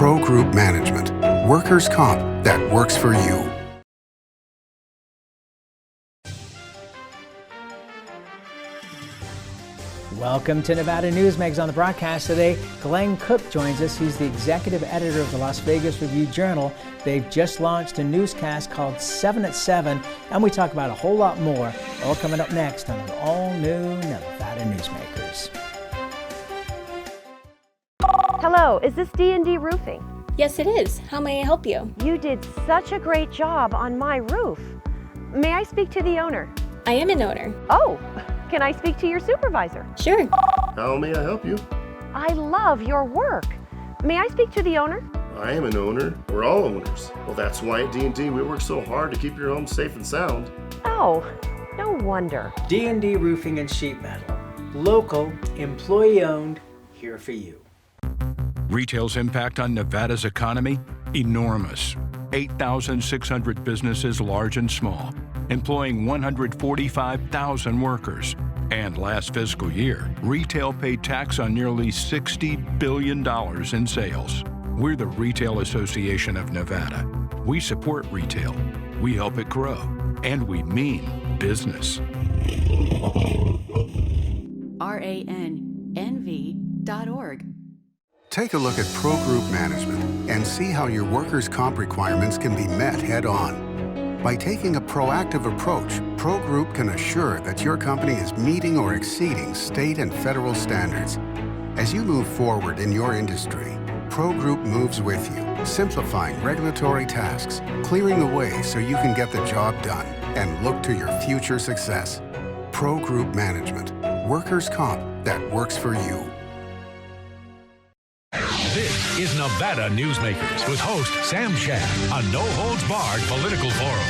Pro Group Management, workers' comp that works for you. Welcome to Nevada Newsmakers. On the broadcast today, Glenn Cook joins us. He's the executive editor of the Las Vegas Review-Journal. They've just launched a newscast called 7 at 7, and we talk about a whole lot more, all coming up next on an all-new Nevada Newsmakers. Hello, is this D&D Roofing? Yes, it is. How may I help you? You did such a great job on my roof. May I speak to the owner? I am an owner. Oh, can I speak to your supervisor? Sure. How may I help you? I love your work. May I speak to the owner? I am an owner. We're all owners. Well, that's why at D&D we work so hard to keep your home safe and sound. Oh, no wonder. D&D Roofing and Sheet Metal. Local, employee-owned, here for you. Retail's impact on Nevada's economy? Enormous. 8,600 businesses, large and small, employing 145,000 workers. And last fiscal year, retail paid tax on nearly $60 billion in sales. We're the Retail Association of Nevada. We support retail, we help it grow, and we mean business. RANNV.org. Take a look at Pro Group Management and see how your workers' comp requirements can be met head-on. By taking a proactive approach, Pro Group can assure that your company is meeting or exceeding state and federal standards. As you move forward in your industry, Pro Group moves with you, simplifying regulatory tasks, clearing the way so you can get the job done and look to your future success. Pro Group Management, workers' comp that works for you. This is Nevada Newsmakers with host Sam Shad on No Holds Barred Political Forum.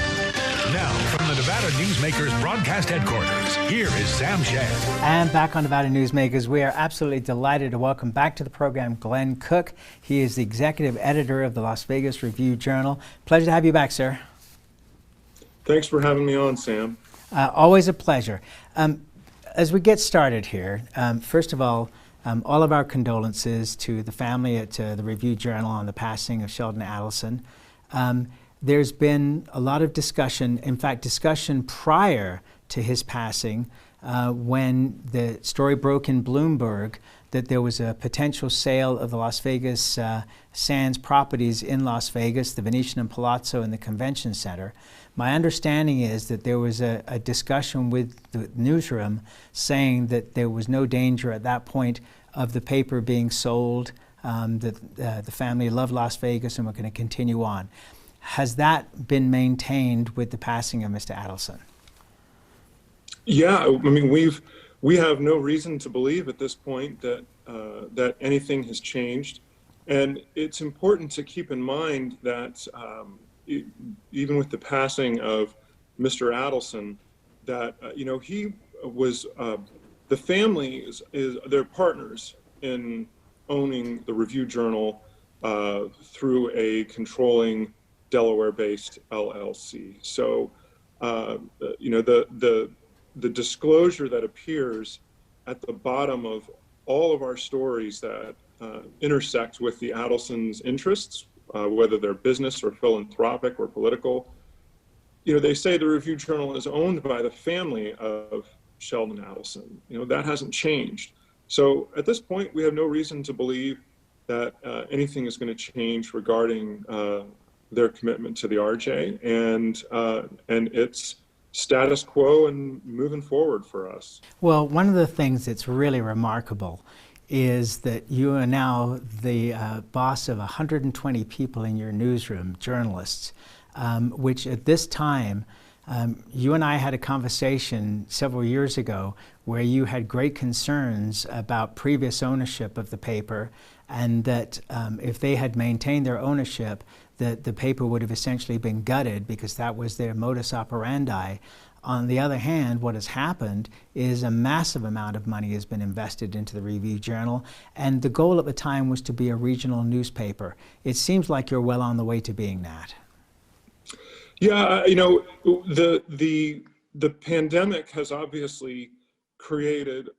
Now, from the Nevada Newsmakers broadcast headquarters, here is Sam Shad. And back on Nevada Newsmakers, we are absolutely delighted to welcome back to the program Glenn Cook. He is the executive editor of the Las Vegas Review-Journal. Pleasure to have you back, sir. Thanks for having me on, Sam. Always a pleasure. As we get started here, first of all of our condolences to the family at the Review-Journal on the passing of Sheldon Adelson. There's been a lot of discussion, in fact, discussion prior to his passing when the story broke in Bloomberg that there was a potential sale of the Las Vegas Sands properties in Las Vegas, the Venetian and Palazzo and the Convention Center. My understanding is that there was a discussion with the newsroom saying that there was no danger at that point of the paper being sold, that the family loved Las Vegas and were going to continue on. Has that been maintained with the passing of Mr. Adelson? Yeah, I mean, we have no reason to believe at this point that that anything has changed, and it's important to keep in mind that even with the passing of Mr. Adelson, that he was the family is they're partners in owning the Review-Journal through a controlling Delaware-based LLC. So, the disclosure that appears at the bottom of all of our stories that intersect with the Adelsons' interests, whether they're business or philanthropic or political, they say the Review-Journal is owned by the family of Sheldon Adelson. That hasn't changed. So at this point, we have no reason to believe that anything is going to change regarding their commitment to the RJ and its status quo and moving forward for us. Well, one of the things that's really remarkable is that you are now the boss of 120 people in your newsroom, journalists, which at this time, you and I had a conversation several years ago where you had great concerns about previous ownership of the paper, and that if they had maintained their ownership, that the paper would have essentially been gutted because that was their modus operandi. On the other hand, what has happened is a massive amount of money has been invested into the Review-Journal, and the goal at the time was to be a regional newspaper. It seems like you're well on the way to being that. Yeah, the pandemic has obviously created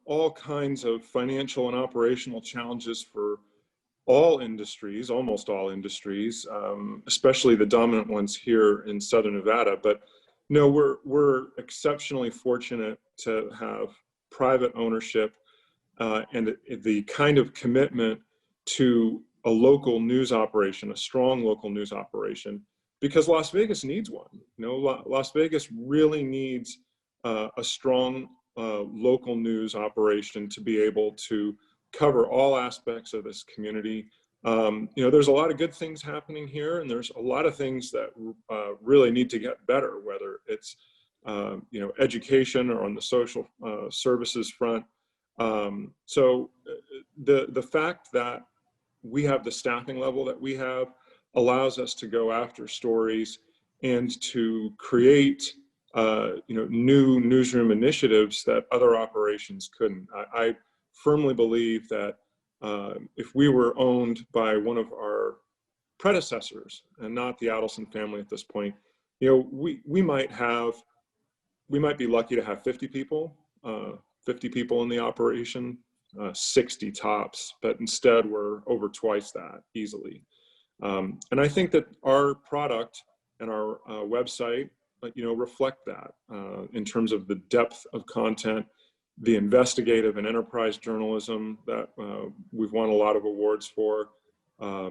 all kinds of financial and operational challenges for all industries, almost all industries, especially the dominant ones here in Southern Nevada. But no, we're exceptionally fortunate to have private ownership and the kind of commitment to a local news operation, a strong local news operation, because Las Vegas needs one. Las Vegas really needs a strong local news operation to be able to cover all aspects of this community. There's a lot of good things happening here, and there's a lot of things that really need to get better, whether it's education or on the social services front. So the fact that we have the staffing level that we have allows us to go after stories and to create new newsroom initiatives that other operations couldn't. I firmly believe that if we were owned by one of our predecessors and not the Adelson family at this point, we might be lucky to have 50 people in the operation, 60 tops, but instead we're over twice that easily. And I think that our product and our website, reflect that in terms of the depth of content, the investigative and enterprise journalism that we've won a lot of awards for. I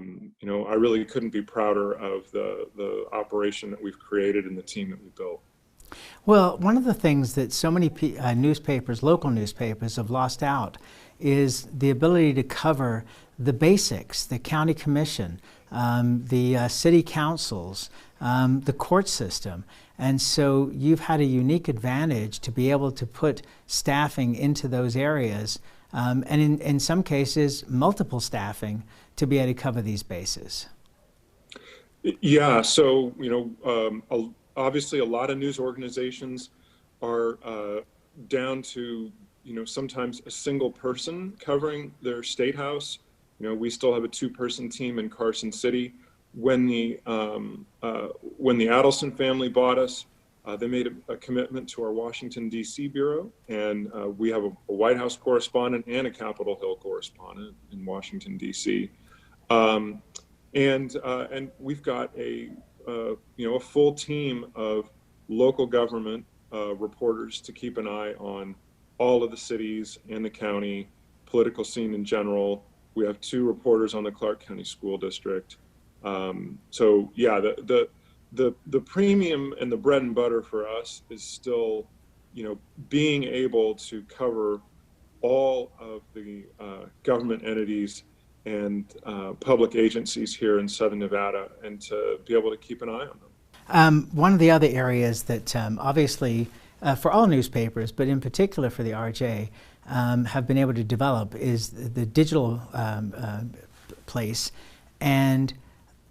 really couldn't be prouder of the operation that we've created and the team that we built. Well, one of the things that so many newspapers, local newspapers, have lost out is the ability to cover the basics, the county commission, the city councils, the court system. And so you've had a unique advantage to be able to put staffing into those areas, and in some cases, multiple staffing to be able to cover these bases. Yeah, so, obviously a lot of news organizations are down to, sometimes a single person covering their state house. We still have a 2-person team in Carson City. When the Adelson family bought us, they made a commitment to our Washington, D.C. bureau, and we have a White House correspondent and a Capitol Hill correspondent in Washington, D.C. And we've got a full team of local government reporters to keep an eye on all of the cities and the county political scene in general. We have 2 reporters on the Clark County School District. So yeah, the premium and the bread and butter for us is still, being able to cover all of the government entities and public agencies here in Southern Nevada, and to be able to keep an eye on them. One of the other areas that obviously for all newspapers, but in particular for the RJ, have been able to develop is the digital place. And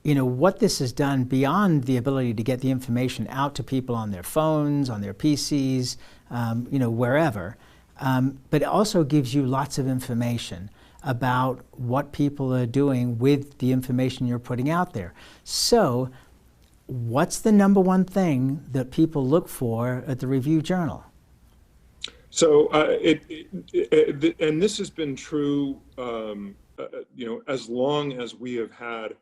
what this has done beyond the ability to get the information out to people on their phones, on their PCs, wherever, but it also gives you lots of information about what people are doing with the information you're putting out there. So what's the number one thing that people look for at the Review Journal? So and this has been true, as long as we have had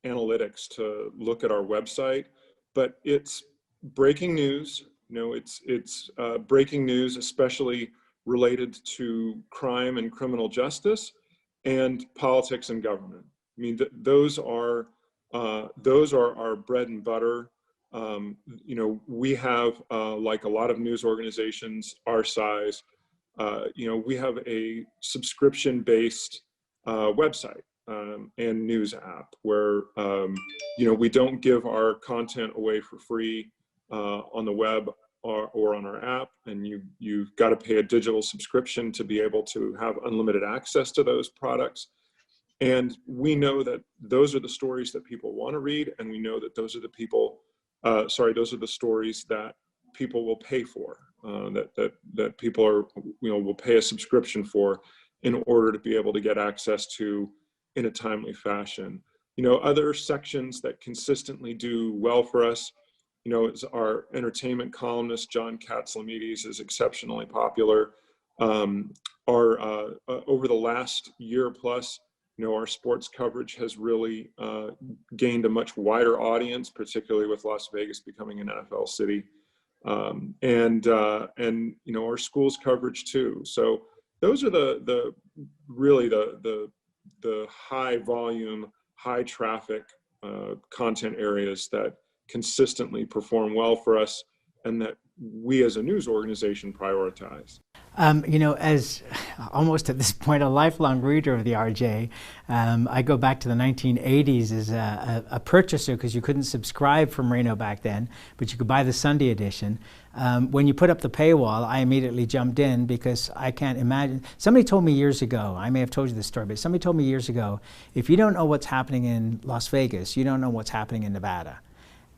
analytics to look at our website, but it's breaking news. It's breaking news, especially related to crime and criminal justice and politics and government. I mean, those are our bread and butter. We have, like a lot of news organizations our size, we have a subscription-based website and news app where, we don't give our content away for free on the web or on our app, and you've got to pay a digital subscription to be able to have unlimited access to those products. And we know that those are the stories that people want to read, and we know that those are those are the stories that people will pay for, that people are, will pay a subscription for in order to be able to get access to in a timely fashion. Other sections that consistently do well for us, is our entertainment columnist, John Katzlamides, is exceptionally popular. Over the last year plus, Our sports coverage has really gained a much wider audience, particularly with Las Vegas becoming an NFL city, and our schools coverage too. So those are the high volume, high traffic content areas that consistently perform well for us, and that we as a news organization prioritize. As almost at this point a lifelong reader of the RJ, I go back to the 1980s as a purchaser, because you couldn't subscribe from Reno back then, but you could buy the Sunday edition. When you put up the paywall, I immediately jumped in, because I can't imagine. Somebody told me years ago, I may have told you this story, but somebody told me years ago, if you don't know what's happening in Las Vegas, you don't know what's happening in Nevada.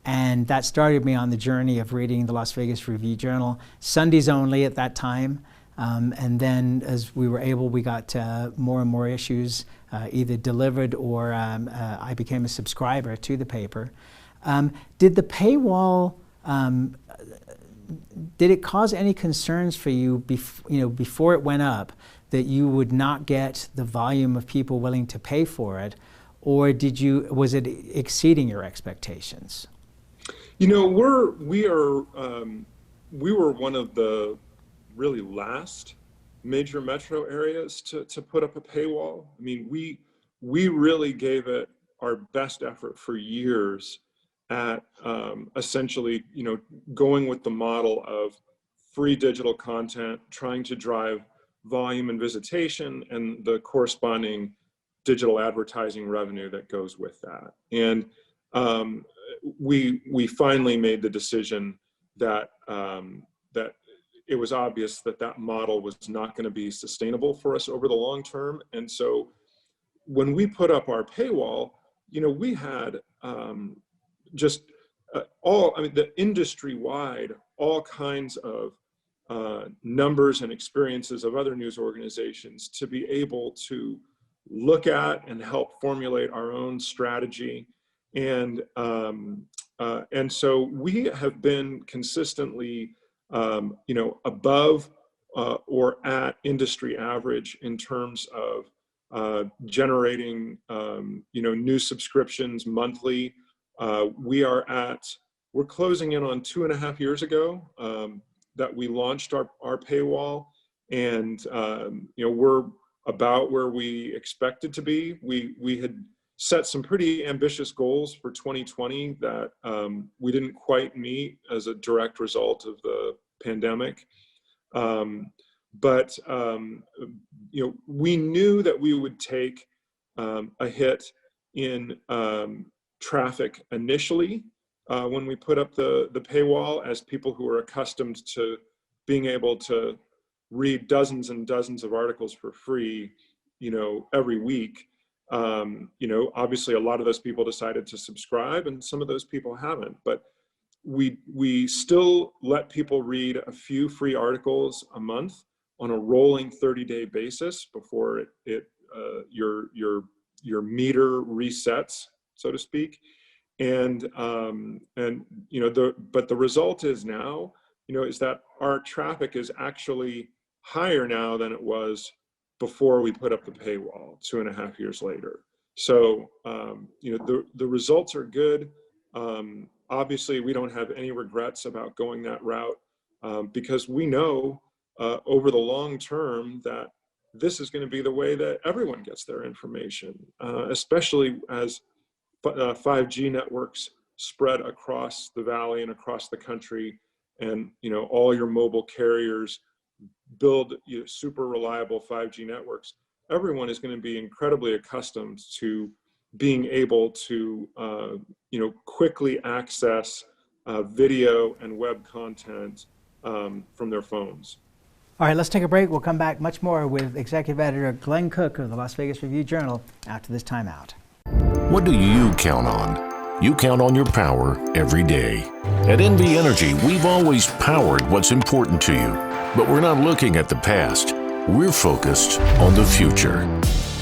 And that started me on the journey of reading the Las Vegas Review-Journal, Sundays only at that time. And then as we were able, we got more and more issues either delivered, or I became a subscriber to the paper. Did the paywall, did it cause any concerns for you, before it went up, that you would not get the volume of people willing to pay for it? Or was it exceeding your expectations? We were one of the really last major metro areas to put up a paywall. I mean, we really gave it our best effort for years at essentially, going with the model of free digital content, trying to drive volume and visitation, and the corresponding digital advertising revenue that goes with that. And we finally made the decision that that it was obvious that model was not going to be sustainable for us over the long term. And so when we put up our paywall, we had the industry-wide, all kinds of numbers and experiences of other news organizations to be able to look at and help formulate our own strategy. And so we have been consistently above or at industry average in terms of generating new subscriptions monthly. We're closing in on 2.5 years ago that we launched our paywall, and we're about where we expected to be. We had set some pretty ambitious goals for 2020 that we didn't quite meet as a direct result of the pandemic. But we knew that we would take a hit in traffic initially when we put up the paywall, as people who are accustomed to being able to read dozens and dozens of articles for free, every week. Obviously a lot of those people decided to subscribe, and some of those people haven't, but we still let people read a few free articles a month on a rolling 30-day basis before your meter resets, so to speak. And the result is now, is that our traffic is actually higher now than it was before we put up the paywall 2.5 years later. So, the results are good. Obviously, we don't have any regrets about going that route because we know over the long term that this is going to be the way that everyone gets their information, especially as 5G networks spread across the valley and across the country, and all your mobile carriers build super reliable 5G networks. Everyone is going to be incredibly accustomed to being able to quickly access video and web content from their phones. All right, let's take a break. We'll come back much more with Executive Editor Glenn Cook of the Las Vegas Review-Journal after this timeout. What do you count on? You count on your power every day. At NV Energy, we've always powered what's important to you, but we're not looking at the past. We're focused on the future.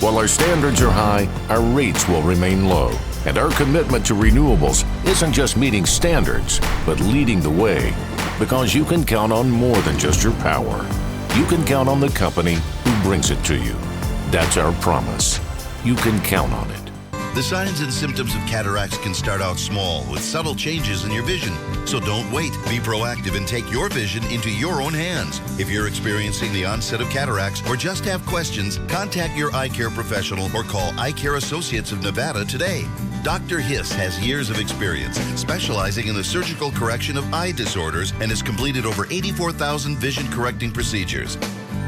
While our standards are high, our rates will remain low, and our commitment to renewables isn't just meeting standards, but leading the way, because you can count on more than just your power. You can count on the company who brings it to you. That's our promise. you can count on it. The signs and symptoms of cataracts can start out small with subtle changes in your vision. So don't wait. Be proactive and take your vision into your own hands. If you're experiencing the onset of cataracts or just have questions, contact your eye care professional or call Eye Care Associates of Nevada today. Dr. Hiss has years of experience specializing in the surgical correction of eye disorders and has completed over 84,000 vision correcting procedures.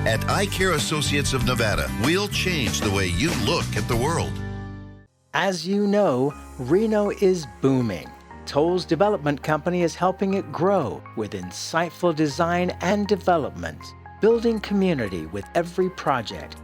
At Eye Care Associates of Nevada, we'll change the way you look at the world. As you know, Reno is booming. Toll's development company is helping it grow with insightful design and development, building community with every project,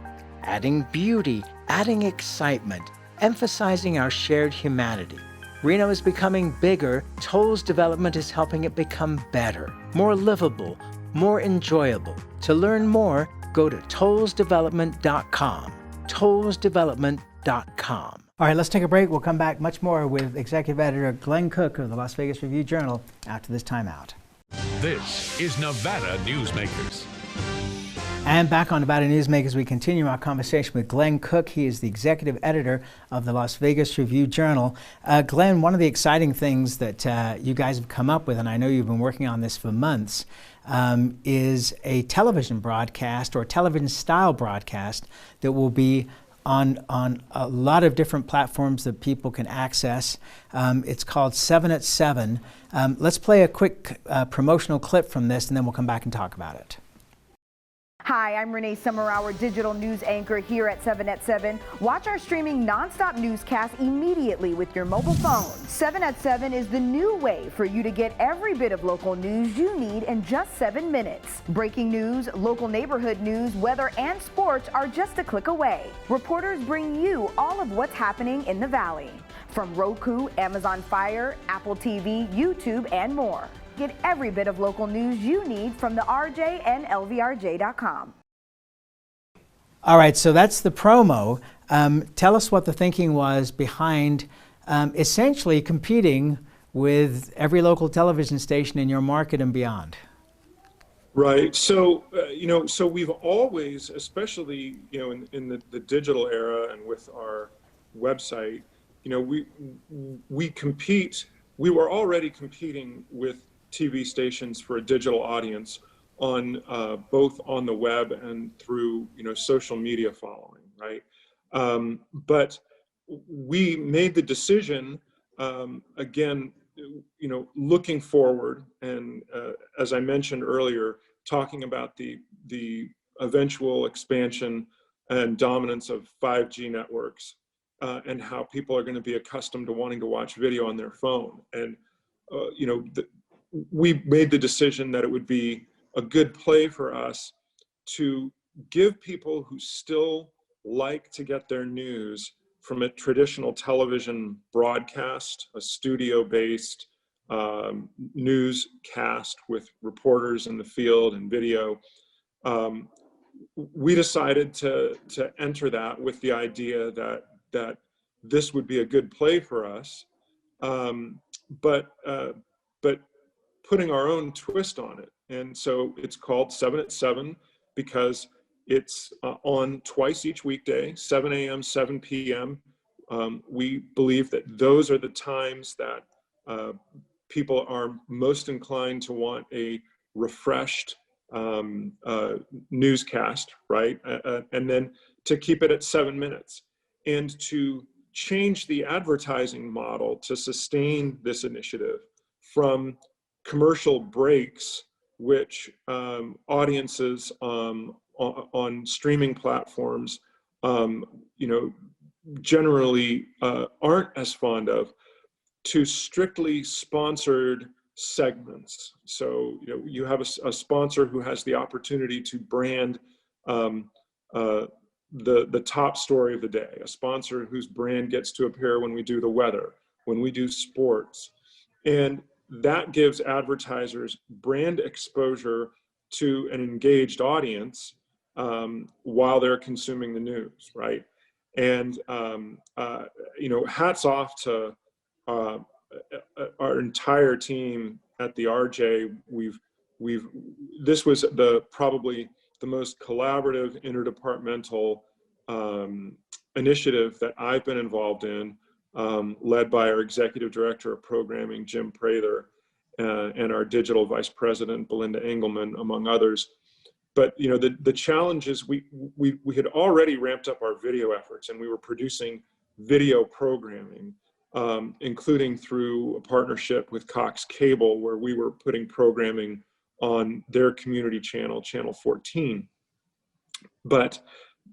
adding beauty, adding excitement, emphasizing our shared humanity. Reno is becoming bigger. Toll's development is helping it become better, more livable, more enjoyable. To learn more, go to tollsdevelopment.com. tollsdevelopment.com. All right, let's take a break. We'll come back much more with Executive Editor Glenn Cook of the Las Vegas Review-Journal after this timeout. This is Nevada Newsmakers. And back on Nevada Newsmakers, we continue our conversation with Glenn Cook. He is the Executive Editor of the Las Vegas Review-Journal. Glenn, one of the exciting things that you guys have come up with, and I know you've been working on this for months, is a television broadcast or television-style broadcast that will be on a lot of different platforms that people can access. It's called 7 at 7. Let's play a quick promotional clip from this, and then we'll come back and talk about it. Hi, I'm Renee Summerhour, digital news anchor here at 7 at 7. Watch our streaming nonstop newscast immediately with your mobile phone. 7 at 7 is the new way for you to get every bit of local news you need in just 7 minutes. Breaking news, local neighborhood news, weather, and sports are just a click away. Reporters bring you all of what's happening in the Valley. From Roku, Amazon Fire, Apple TV, YouTube, and more. Get every bit of local news you need from the RJ and LVRJ.com. All right, so that's the promo. Tell us what the thinking was behind essentially competing with every local television station in your market and beyond. Right. So, so we've always, especially, in the digital era and with our website, we compete. We were already competing with TV stations for a digital audience on both on the web and through social media following, right? But we made the decision again, looking forward, and as I mentioned earlier, talking about the eventual expansion and dominance of 5G networks and how people are going to be accustomed to wanting to watch video on their phone, and we made the decision that it would be a good play for us to give people who still like to get their news from a traditional television broadcast, a studio-based newscast with reporters in the field and video. We decided to enter that with the idea that this would be a good play for us, but putting our own twist on it. And so it's called 7 at 7 because it's on twice each weekday, 7 a.m., 7 p.m. We believe that those are the times that people are most inclined to want a refreshed newscast, right? And then to keep it at 7 minutes and to change the advertising model to sustain this initiative from commercial breaks, which audiences on streaming platforms, generally aren't as fond of, to strictly sponsored segments. So you have a sponsor who has the opportunity to brand the top story of the day, a sponsor whose brand gets to appear when we do the weather, when we do sports, and that gives advertisers brand exposure to an engaged audience while they're consuming the news, right? And hats off to our entire team at the RJ. This was probably the most collaborative interdepartmental initiative that I've been involved in, led by our Executive Director of Programming, Jim Prather, and our Digital Vice President, Belinda Engelman, among others. But the challenge is we had already ramped up our video efforts, and we were producing video programming, including through a partnership with Cox Cable, where we were putting programming on their community channel, Channel 14. But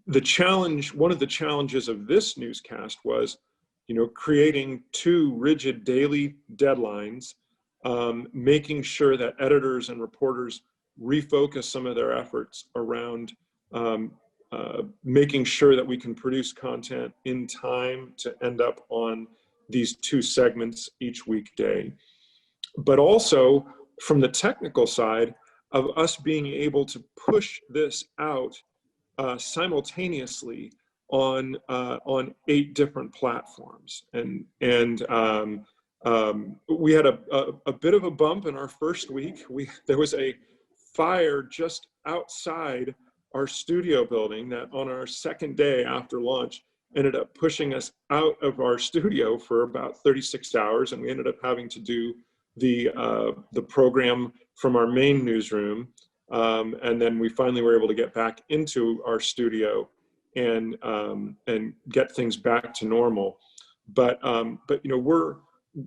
one of the challenges of this newscast was, creating 2 rigid daily deadlines, making sure that editors and reporters refocus some of their efforts around making sure that we can produce content in time to end up on these 2 segments each weekday. But also from the technical side of us being able to push this out simultaneously on 8 different platforms. And we had a bit of a bump in our first week. There was a fire just outside our studio building that on our second day after launch ended up pushing us out of our studio for about 36 hours, and we ended up having to do the program from our main newsroom, and then we finally were able to get back into our studio and get things back to normal. But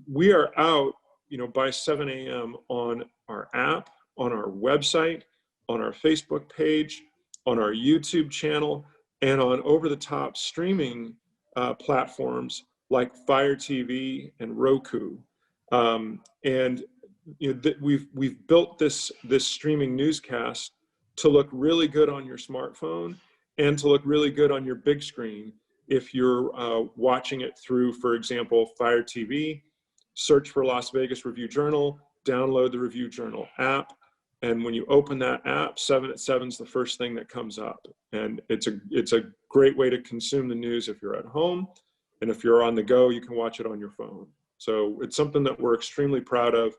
we are out by 7 a.m. on our app, on our website, on our Facebook page, on our YouTube channel, and on over-the-top streaming platforms like Fire TV and Roku. And we've built this streaming newscast to look really good on your smartphone and to look really good on your big screen. If you're watching it through, for example, Fire TV, search for Las Vegas Review-Journal, download the Review-Journal app, and when you open that app, 7 at 7 is the first thing that comes up. And it's a great way to consume the news if you're at home, and if you're on the go, you can watch it on your phone. So it's something that we're extremely proud of.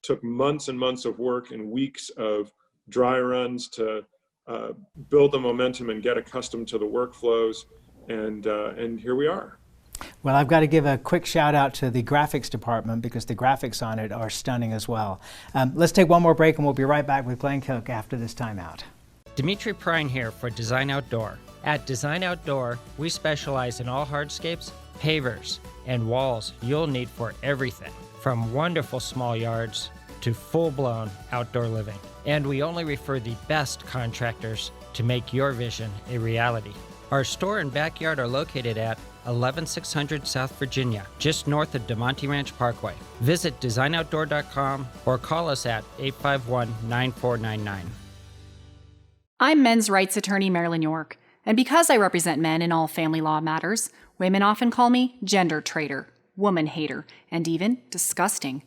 Took months and months of work and weeks of dry runs to build the momentum and get accustomed to the workflows, and here we are. Well, I've got to give a quick shout out to the graphics department because the graphics on it are stunning as well. Let's take one more break and we'll be right back with Glenn Cook after this timeout. Dimitri Prine here for Design Outdoor. At Design Outdoor, we specialize in all hardscapes, pavers, and walls you'll need for everything, from wonderful small yards to full-blown outdoor living. And we only refer the best contractors to make your vision a reality. Our store and backyard are located at 11600 South Virginia, just north of DeMonte Ranch Parkway. Visit designoutdoor.com or call us at 851-9499. I'm men's rights attorney Marilyn York, and because I represent men in all family law matters, women often call me gender traitor, woman hater, and even disgusting.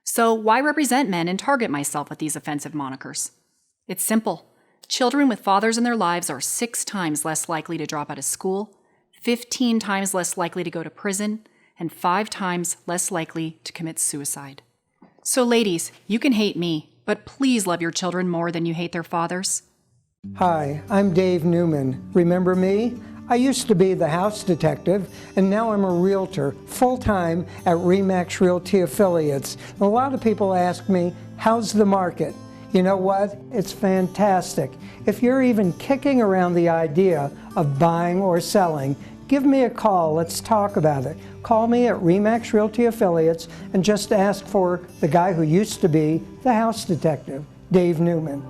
So why represent men and target myself with these offensive monikers? It's simple. Children with fathers in their lives are 6 times less likely to drop out of school, 15 times less likely to go to prison, and 5 times less likely to commit suicide. So ladies, you can hate me, but please love your children more than you hate their fathers. Hi, I'm Dave Newman. Remember me? I used to be the house detective, and now I'm a realtor, full-time at RE/MAX Realty Affiliates. A lot of people ask me, how's the market? You know what? It's fantastic. If you're even kicking around the idea of buying or selling, give me a call. Let's talk about it. Call me at RE/MAX Realty Affiliates and just ask for the guy who used to be the house detective, Dave Newman.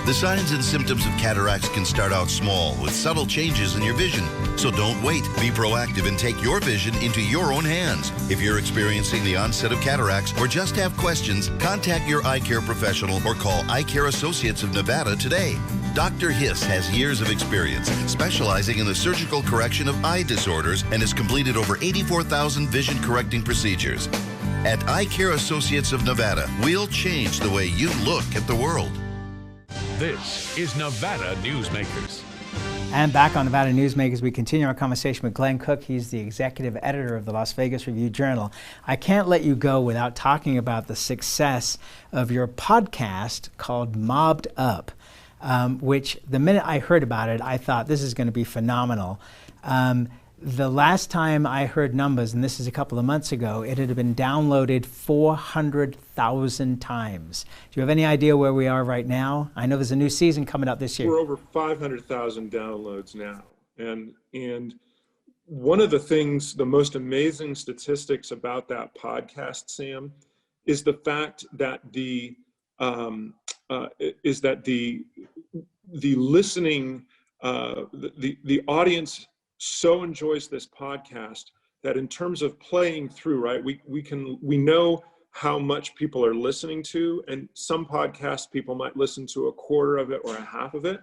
The signs and symptoms of cataracts can start out small with subtle changes in your vision. So don't wait. Be proactive and take your vision into your own hands. If you're experiencing the onset of cataracts or just have questions, contact your eye care professional or call Eye Care Associates of Nevada today. Dr. Hiss has years of experience specializing in the surgical correction of eye disorders and has completed over 84,000 vision correcting procedures. At Eye Care Associates of Nevada, we'll change the way you look at the world. This is Nevada Newsmakers. And back on Nevada Newsmakers, we continue our conversation with Glenn Cook. He's the executive editor of the Las Vegas Review-Journal. I can't let you go without talking about the success of your podcast called Mobbed Up. which the minute I heard about it, I thought this is going to be phenomenal. The last time I heard numbers, and this is a couple of months ago, it had been downloaded 400,000 times. Do you have any idea where we are right now? I know there's a new season coming up this year. We're over 500,000 downloads now. And one of the things, the most amazing statistics about that podcast, Sam, is the fact that the listening, the audience so enjoys this podcast that in terms of playing through, right, we know how much people are listening to, and some podcasts people might listen to a quarter of it or a half of it.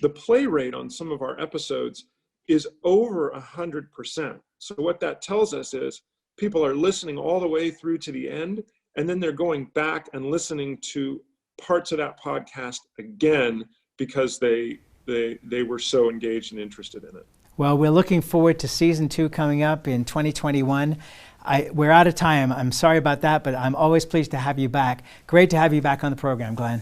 The play rate on some of our episodes is over 100%. So what that tells us is people are listening all the way through to the end, and then they're going back and listening to parts of that podcast again because they were so engaged and interested in it. Well, we're looking forward to season 2 coming up in 2021. We're out of time. I'm sorry about that, but I'm always pleased to have you back. Great to have you back on the program, Glenn.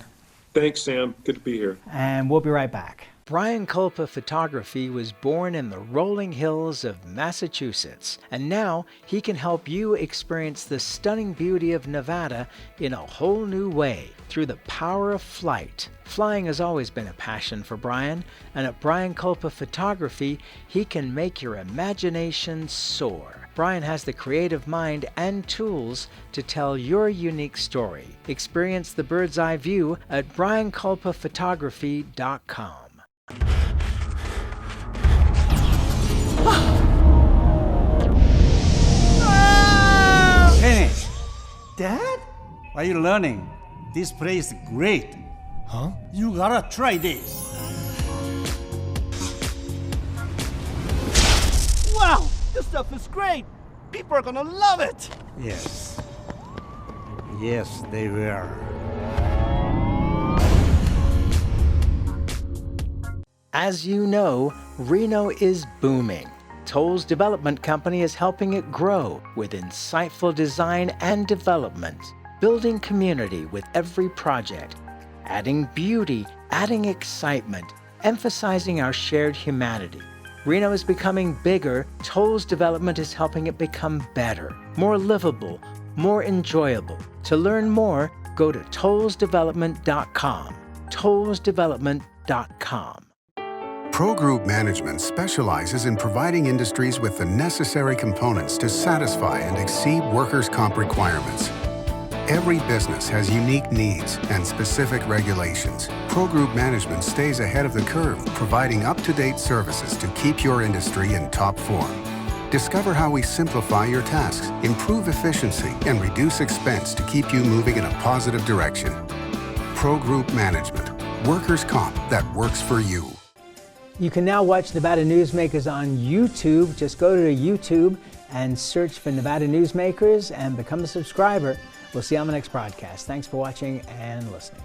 Thanks, Sam. Good to be here. And we'll be right back. Brian Culpa Photography was born in the rolling hills of Massachusetts, and now he can help you experience the stunning beauty of Nevada in a whole new way through the power of flight. Flying has always been a passion for Brian, and at Brian Culpa Photography, he can make your imagination soar. Brian has the creative mind and tools to tell your unique story. Experience the bird's eye view at brianculpaphotography.com. Hey, Dad? Are you learning? This place is great. Huh? You gotta try this. Wow, this stuff is great. People are gonna love it. Yes. Yes, they will. As you know, Reno is booming. Toll's development company is helping it grow with insightful design and development, building community with every project, adding beauty, adding excitement, emphasizing our shared humanity. Reno is becoming bigger. Toll's development is helping it become better, more livable, more enjoyable. To learn more, go to tollsdevelopment.com. tollsdevelopment.com. Pro Group Management specializes in providing industries with the necessary components to satisfy and exceed workers' comp requirements. Every business has unique needs and specific regulations. Pro Group Management stays ahead of the curve, providing up-to-date services to keep your industry in top form. Discover how we simplify your tasks, improve efficiency, and reduce expense to keep you moving in a positive direction. Pro Group Management, workers' comp that works for you. You can now watch Nevada Newsmakers on YouTube. Just go to YouTube and search for Nevada Newsmakers and become a subscriber. We'll see you on the next broadcast. Thanks for watching and listening.